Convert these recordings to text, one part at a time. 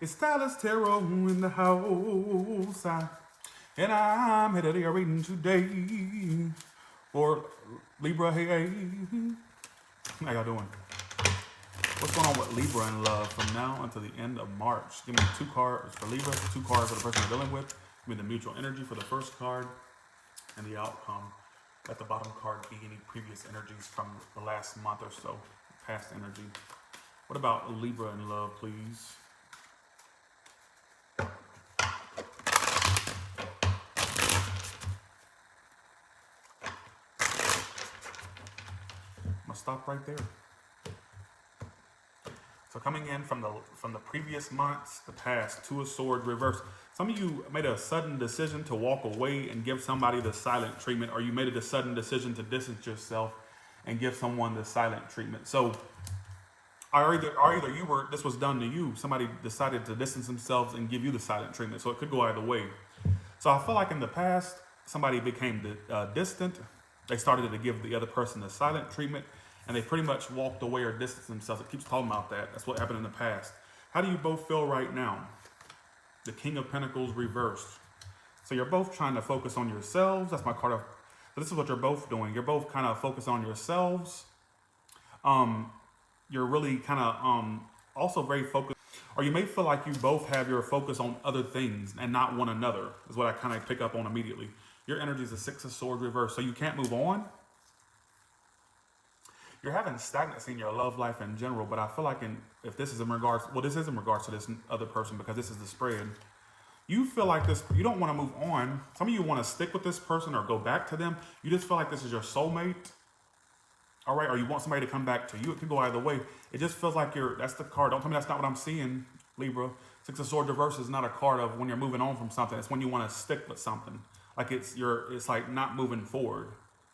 It's Dallas Tarot in the house. And I'm headed to reading today for Libra. Hey, how y'all doing? What's going on with Libra in love from now until the end of March? Give me 2 cards for Libra, 2 cards for the person you're dealing with. Give me the mutual energy for the first card and the outcome. Let the bottom card be any previous energies from the last month or so, past energy. What about Libra in love, please? I'm gonna stop right there. So coming in from the previous months, the past, 2 of Swords reversed. Some of you made a sudden decision to walk away and give somebody the silent treatment, or you made a sudden decision to distance yourself and give someone the silent treatment. So either you were, this was done to you, somebody decided to distance themselves and give you the silent treatment. So it could go either way. So I feel like in the past, somebody became distant. They started to give the other person the silent treatment, and they pretty much walked away or distanced themselves. It keeps talking about that. That's what happened in the past. How do you both feel right now? The King of Pentacles reversed. So you're both trying to focus on yourselves. That's my card of, so this is what you're both doing. You're both kind of focused on yourselves. You're really kind of also very focused, or you may feel like you both have your focus on other things and not one another, is what I kind of pick up on immediately. Your energy is a 6 of Swords reversed, so you can't move on. You're having stagnancy in your love life in general, but I feel like if this is in regards, well, this is in regards to this other person because this is the spread. You feel like this, you don't want to move on. Some of you want to stick with this person or go back to them. You just feel like this is your soulmate. All right, or you want somebody to come back to you. It could go either way. It just feels like that's the card. Don't tell me that's not what I'm seeing, Libra. 6 of Swords reverse is not a card of when you're moving on from something. It's when you want to stick with something. Like it's like not moving forward.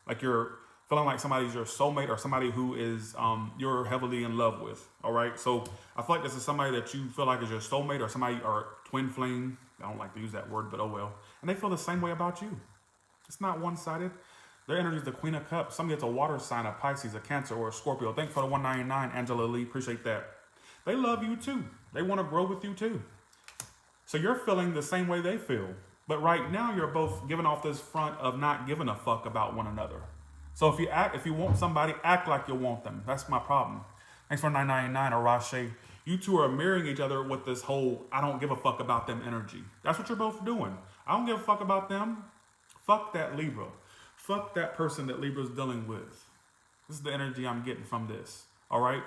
Like you're feeling like somebody's your soulmate or somebody who is you're heavily in love with. All right, so I feel like this is somebody that you feel like is your soulmate or somebody or twin flame. I don't like to use that word, but oh well. And they feel the same way about you. It's not one-sided. Their energy is the Queen of Cups. Somebody that's a water sign, a Pisces, a Cancer, or a Scorpio. Thanks for the 199, Angela Lee. Appreciate that. They love you too. They want to grow with you too. So you're feeling the same way they feel. But right now you're both giving off this front of not giving a fuck about one another. So if you want somebody, act like you want them. That's my problem. Thanks for 999, Arache. You two are mirroring each other with this whole I don't give a fuck about them energy. That's what you're both doing. I don't give a fuck about them. Fuck that Libra. Fuck that person that Libra's dealing with. This is the energy I'm getting from this. All right?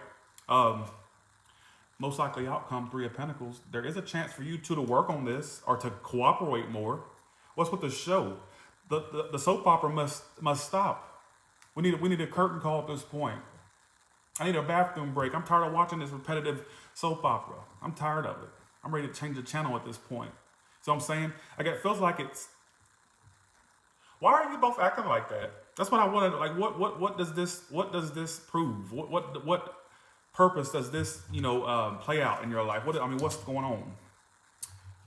Most likely outcome, 3 of Pentacles. There is a chance for you two to work on this or to cooperate more. What's with the show? The soap opera must stop. We need a curtain call at this point. I need a bathroom break. I'm tired of watching this repetitive soap opera. I'm tired of it. I'm ready to change the channel at this point. So I'm saying, it feels like it's. Why are you both acting like that? That's what I wanted. Like, what does this prove? What purpose does this play out in your life? What's going on?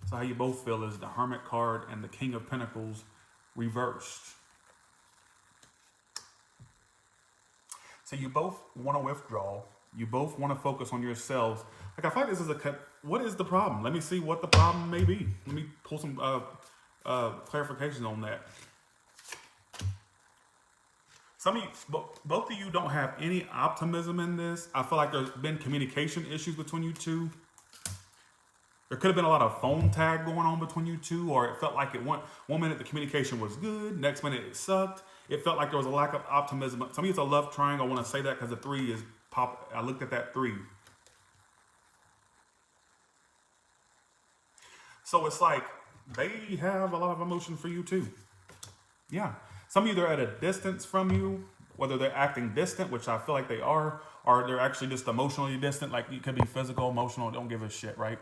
So how you both feel is the Hermit card and the King of Pentacles reversed. So you both want to withdraw. You both want to focus on yourselves. Like I feel like this is what is the problem? Let me see what the problem may be. Let me pull some clarifications on that. Both of you don't have any optimism in this. I feel like there's been communication issues between you two. There could have been a lot of phone tag going on between you two, or it felt like one minute the communication was good, next minute it sucked. It felt like there was a lack of optimism. Some of you it's a love triangle. I want to say that because the 3 is pop. I looked at that 3. So it's like they have a lot of emotion for you too. Yeah. Some of you, they're at a distance from you, whether they're acting distant, which I feel like they are, or they're actually just emotionally distant. Like you could be physical, emotional, don't give a shit, right?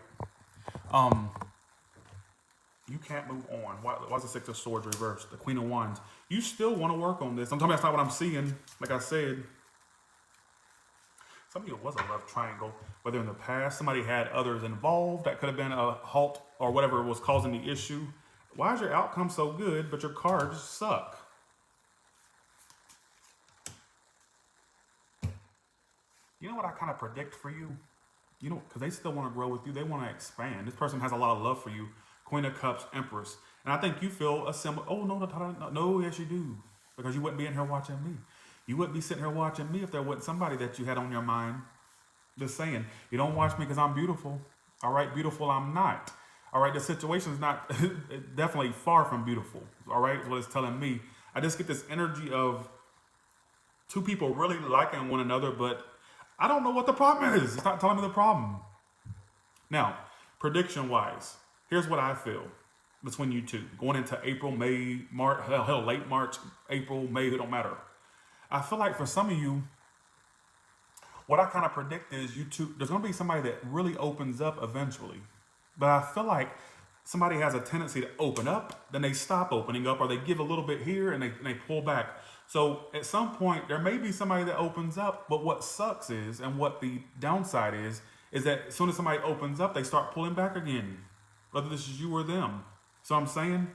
You can't move on. Why's the 6 of Swords reversed? The Queen of Wands. You still want to work on this. I'm telling you, that's not what I'm seeing. Like I said, some of you it was a love triangle. Whether in the past somebody had others involved, that could have been a halt or whatever was causing the issue. Why is your outcome so good, but your cards suck? You know what I kind of predict for you? You know, because they still want to grow with you. They want to expand. This person has a lot of love for you. Queen of Cups, Empress. And I think you feel a similar, oh, no, yes, you do. Because you wouldn't be in here watching me. You wouldn't be sitting here watching me if there wasn't somebody that you had on your mind. Just saying, you don't watch me because I'm beautiful. All right, beautiful, I'm not. All right, the situation is not definitely far from beautiful. All right, is what it's telling me. I just get this energy of two people really liking one another, but I don't know what the problem is. It's not telling me the problem. Now, prediction wise, here's what I feel between you two going into April, May, March, hell, late March, April, May, it don't matter. I feel like for some of you, what I kind of predict is you two, there's going to be somebody that really opens up eventually. But I feel like somebody has a tendency to open up, then they stop opening up, or they give a little bit here and they pull back. So at some point, there may be somebody that opens up, but what sucks is, and what the downside is that as soon as somebody opens up, they start pulling back again, whether this is you or them. So I'm saying,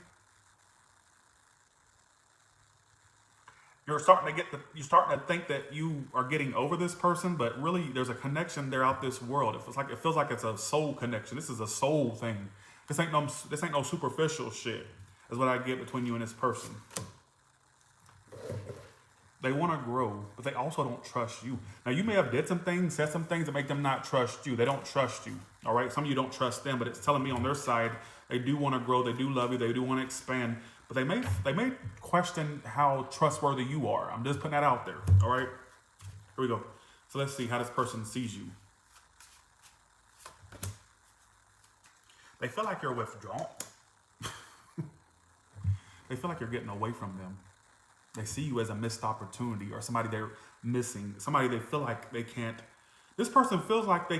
you're starting to think that you are getting over this person, but really there's a connection there out this world. It feels like it's a soul connection. This is a soul thing. This ain't no superficial shit, is what I get between you and this person. They want to grow, but they also don't trust you. Now, you may have said some things that make them not trust you. They don't trust you, all right? Some of you don't trust them, but it's telling me on their side, they do want to grow, they do love you, they do want to expand, but they may question how trustworthy you are. I'm just putting that out there, all right? Here we go. So let's see how this person sees you. They feel like you're withdrawn. They feel like you're getting away from them. They see you as a missed opportunity or somebody they're missing, somebody they feel like they can't. This person feels like they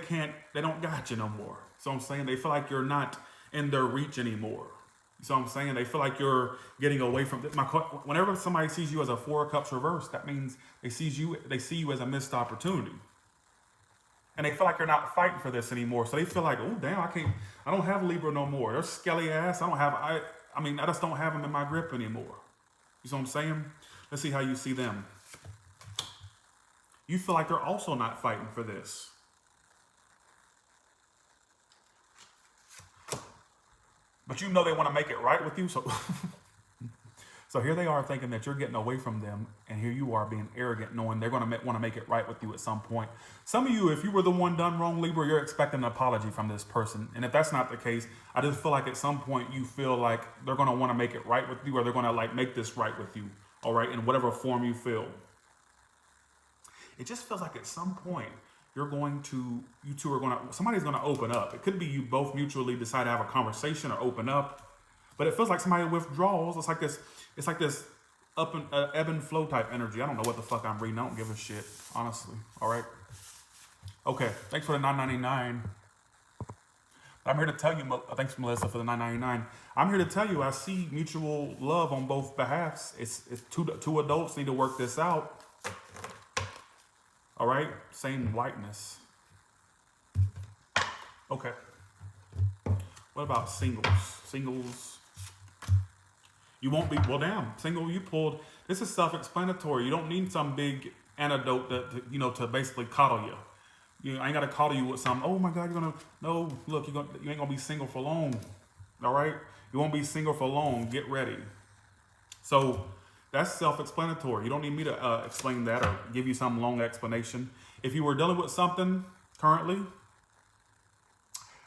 don't got you no more. So I'm saying they feel like you're not in their reach anymore. So I'm saying they feel like you're getting away from whenever somebody sees you as a Four of Cups reverse, that means they see you as a missed opportunity. And they feel like you're not fighting for this anymore. So they feel like, oh damn, I don't have Libra no more. They're skelly ass. I just don't have them in my grip anymore. You see what I'm saying? Let's see how you see them. You feel like they're also not fighting for this. But you know they want to make it right with you. So here they are thinking that you're getting away from them. And here you are being arrogant, knowing they're going to want to make it right with you at some point. Some of you, if you were the one done wrong, Libra, you're expecting an apology from this person. And if that's not the case, I just feel like at some point you feel like they're going to want to make it right with you, or they're going to make this right with you. All right. In whatever form you feel. It just feels like at some point somebody's going to open up. It could be you both mutually decide to have a conversation or open up. But it feels like somebody withdraws. It's like this ebb and flow type energy. I don't know what the fuck I'm reading. I don't give a shit, honestly. All right. Okay. Thanks for the $9.99. I'm here to tell you. Thanks, Melissa, for the $9.99. I'm here to tell you. I see mutual love on both behalves. It's two adults need to work this out. All right. Same whiteness. Okay. What about singles? Singles. You won't be, well, damn, single you pulled. This is self-explanatory. You don't need some big antidote to basically coddle you. I ain't got to coddle you with some, oh my God, no, look, you ain't going to be single for long. All right? You won't be single for long. Get ready. So that's self-explanatory. You don't need me to explain that or give you some long explanation. If you were dealing with something currently,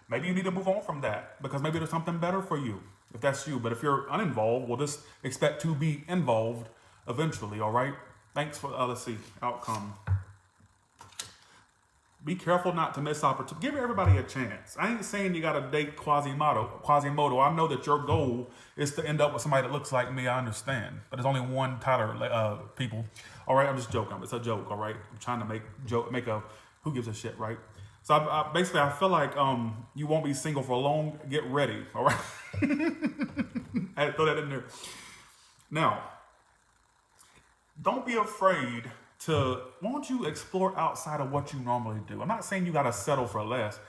maybe you need to move on from that because maybe there's something better for you. If that's you. But if you're uninvolved, we'll just expect to be involved eventually, all right? Thanks for, let's see, outcome. Be careful not to miss opportunity. Give everybody a chance. I ain't saying you got to date Quasimodo. I know that your goal is to end up with somebody that looks like me. I understand. But there's only one Tyler people. All right, I'm just joking. It's a joke, all right? I'm trying to make a, who gives a shit, right? So basically, I feel like you won't be single for long. Get ready, all right? I had to throw that in there. Now, don't be afraid why don't you explore outside of what you normally do? I'm not saying you got to settle for less,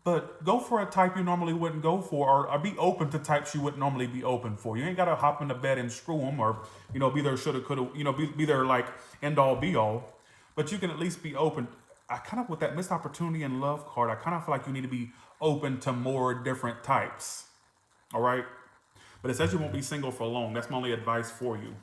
but go for a type you normally wouldn't go for, or be open to types you wouldn't normally be open for. You ain't got to hop into bed and screw them, or, be there, shoulda, coulda, be there like end all be all, but you can at least be open. I kind of, with that missed opportunity and love card, I kind of feel like you need to be open to more different types. All right. But it says you won't be single for long. That's my only advice for you.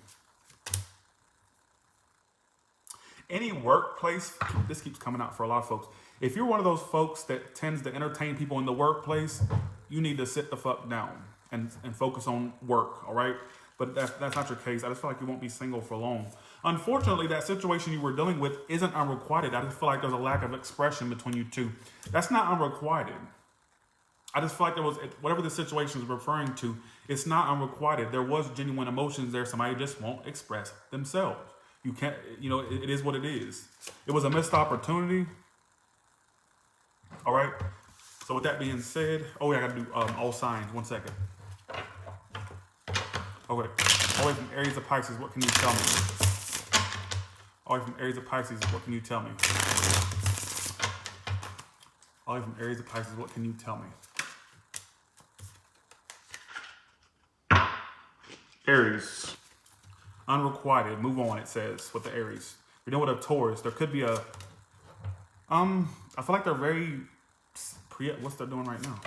Any workplace, this keeps coming out for a lot of folks. If you're one of those folks that tends to entertain people in the workplace, you need to sit the fuck down and focus on work, all right? But that's not your case. I just feel like you won't be single for long. Unfortunately, that situation you were dealing with isn't unrequited. I just feel like there's a lack of expression between you two. That's not unrequited. I just feel like there was, whatever the situation is referring to, it's not unrequited. There was genuine emotions there. Somebody just won't express themselves. You can't, it is what it is. It was a missed opportunity. All right. So with that being said, oh yeah, I gotta do all signs. 1 second. Okay. All the way from Aries to Pisces, what can you tell me? All the way from Aries to Pisces, what can you tell me? All the way from Aries to Pisces, what can you tell me? Aries. Unrequited. Move on, it says, with the Aries. We're dealing with a Taurus. There could be a, I feel like they're very, what's they're doing right now?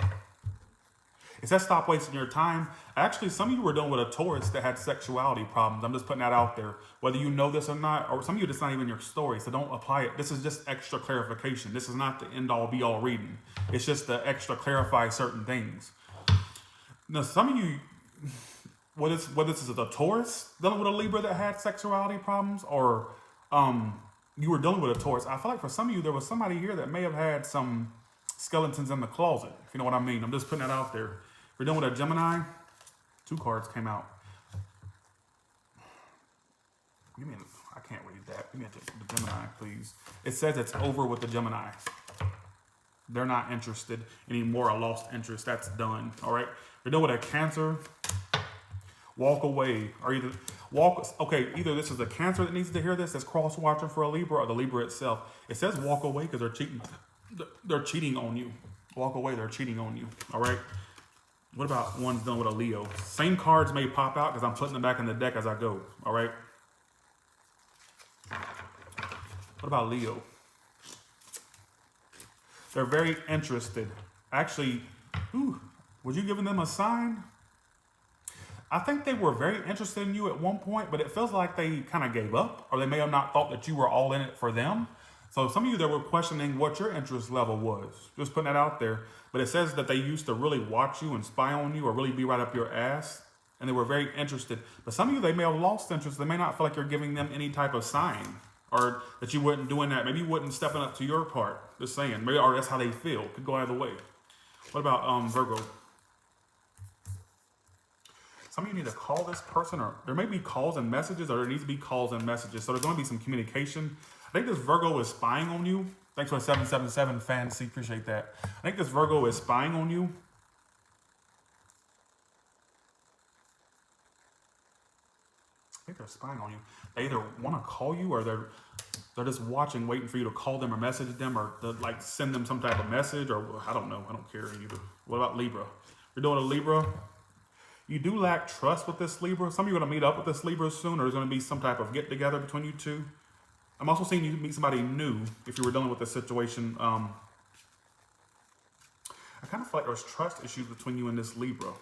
It says stop wasting your time. Actually, some of you were dealing with a Taurus that had sexuality problems. I'm just putting that out there. Whether you know this or not, or some of you, it's not even your story, so don't apply it. This is just extra clarification. This is not the end-all, be-all reading. It's just to extra clarify certain things. Now, some of you, whether this is a Taurus dealing with a Libra that had sexuality problems, or you were dealing with a Taurus, I feel like for some of you, there was somebody here that may have had some skeletons in the closet, if you know what I mean. I'm just putting that out there. If you're dealing with a Gemini, 2 cards came out. Give me, I can't read that. Give me the Gemini, please. It says it's over with the Gemini. They're not interested anymore. I lost interest. That's done. All right. You're dealing with a Cancer. Walk away, or either this is a Cancer that needs to hear this, that's cross watching for a Libra, or the Libra itself. It says walk away because they're cheating. They're cheating on you. Walk away, they're cheating on you. All right. What about one's done with a Leo? Same cards may pop out because I'm putting them back in the deck as I go. All right. What about Leo? They're very interested. Actually, was you giving them a sign? I think they were very interested in you at one point, but it feels like they kind of gave up, or they may have not thought that you were all in it for them. So some of you that were questioning what your interest level was, just putting that out there. But it says that they used to really watch you and spy on you, or really be right up your ass, and they were very interested. But some of you, they may have lost interest. They may not feel like you're giving them any type of sign, or that you wouldn't doing that. Maybe you wouldn't stepping up to your part. Just saying, maybe, or that's how they feel. Could go either way. What about Virgo? Some of you need to call this person, or there may be calls and messages, or there needs to be calls and messages. So there's going to be some communication. I think this Virgo is spying on you. Thanks for 777 fancy. Appreciate that. I think this Virgo is spying on you. I think they're spying on you. They either want to call you, or they're just watching, waiting for you to call them or message them, or to, like, send them some type of message, or I don't know. I don't care either. What about Libra? You're doing a Libra. You do lack trust with this Libra. Some of you are going to meet up with this Libra soon, or there's going to be some type of get-together between you two. I'm also seeing you meet somebody new if you were dealing with this situation. I kind of feel like there's trust issues between you and this Libra.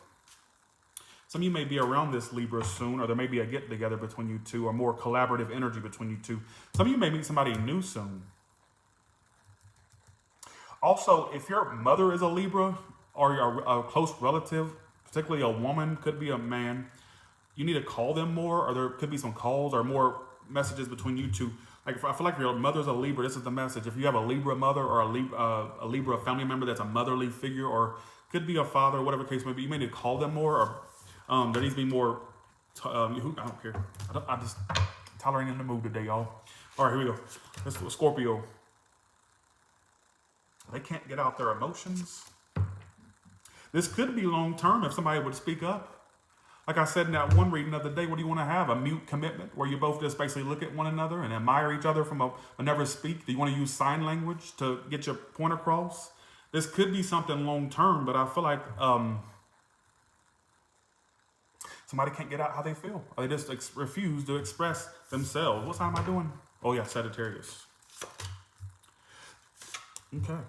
Some of you may be around this Libra soon, or there may be a get-together between you two, or more collaborative energy between you two. Some of you may meet somebody new soon. Also, if your mother is a Libra, or you're a close relative, particularly a woman, could be a man, you need to call them more, or there could be some calls or more messages between you two. Like, I feel like if your mother's a Libra, this is the message. If you have a Libra mother, or a Libra family member that's a motherly figure, or could be a father, whatever case may be, you may need to call them more, or there needs to be more, I don't care. I'm just tolerating the mood today, y'all. All right, here we go. This is Scorpio. They can't get out their emotions. This could be long-term if somebody would speak up. Like I said in that one reading of the day, what do you want to have? A mute commitment where you both just basically look at one another and admire each other but never speak? Do you want to use sign language to get your point across? This could be something long-term, but I feel like somebody can't get out how they feel. Or they just refuse to express themselves. What sign am I doing? Oh, yeah, Sagittarius. Okay.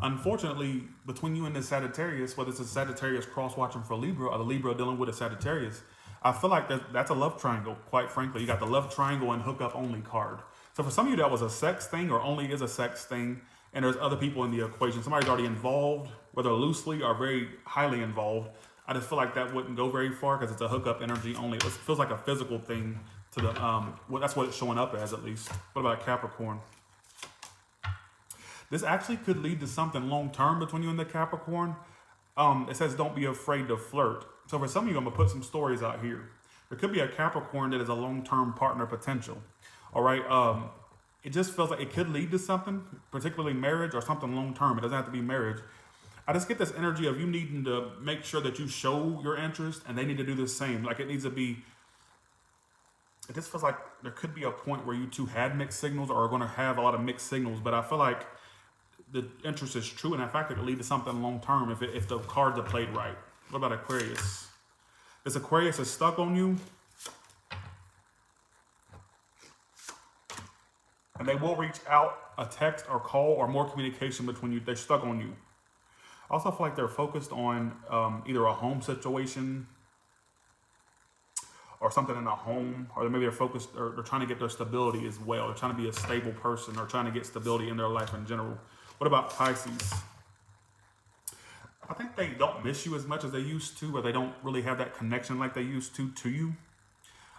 Unfortunately, between you and the Sagittarius, whether it's a Sagittarius cross watching for Libra or the Libra dealing with a Sagittarius, I feel like that's a love triangle, quite frankly. You got the love triangle and hookup only card. So for some of you, that was a sex thing or only is a sex thing, and there's other people in the equation. Somebody's already involved, whether loosely or very highly involved. I just feel like that wouldn't go very far because it's a hookup energy only. It feels like a physical thing to the, well, that's what it's showing up as at least. What about Capricorn? This actually could lead to something long-term between you and the Capricorn. It says don't be afraid to flirt. So for some of you, I'm going to put some stories out here. There could be a Capricorn that is a long-term partner potential. All right. It just feels like it could lead to something, particularly marriage or something long-term. It doesn't have to be marriage. I just get this energy of you needing to make sure that you show your interest and they need to do the same. Like it needs to be, it just feels like there could be a point where you two had mixed signals or are going to have a lot of mixed signals. But I feel like the interest is true, and in fact, it could lead to something long-term if the cards are played right. What about Aquarius? This Aquarius is stuck on you, and they will reach out a text or call or more communication between you. They're stuck on you. I also feel like they're focused on either a home situation or something in a home, or maybe they're focused or they're trying to get their stability as well. They're trying to be a stable person or trying to get stability in their life in general. What about Pisces? I think they don't miss you as much as they used to, or they don't really have that connection like they used to you.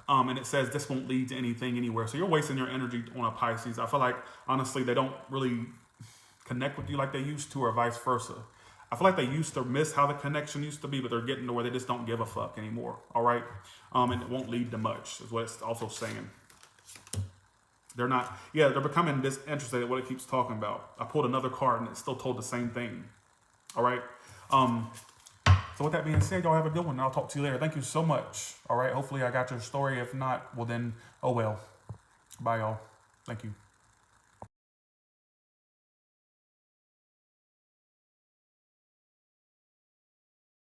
And it says this won't lead to anything anywhere. So you're wasting your energy on a Pisces. I feel like, honestly, they don't really connect with you like they used to, or vice versa. I feel like they used to miss how the connection used to be, but they're getting to where they just don't give a fuck anymore. All right. And it won't lead to much, is what it's also saying. They're not, yeah, they're becoming disinterested at what it keeps talking about. I pulled another card and it still told the same thing. All right. So with that being said, y'all have a good one. I'll talk to you later. Thank you so much. All right. Hopefully I got your story. If not, well then, oh well. Bye, y'all. Thank you.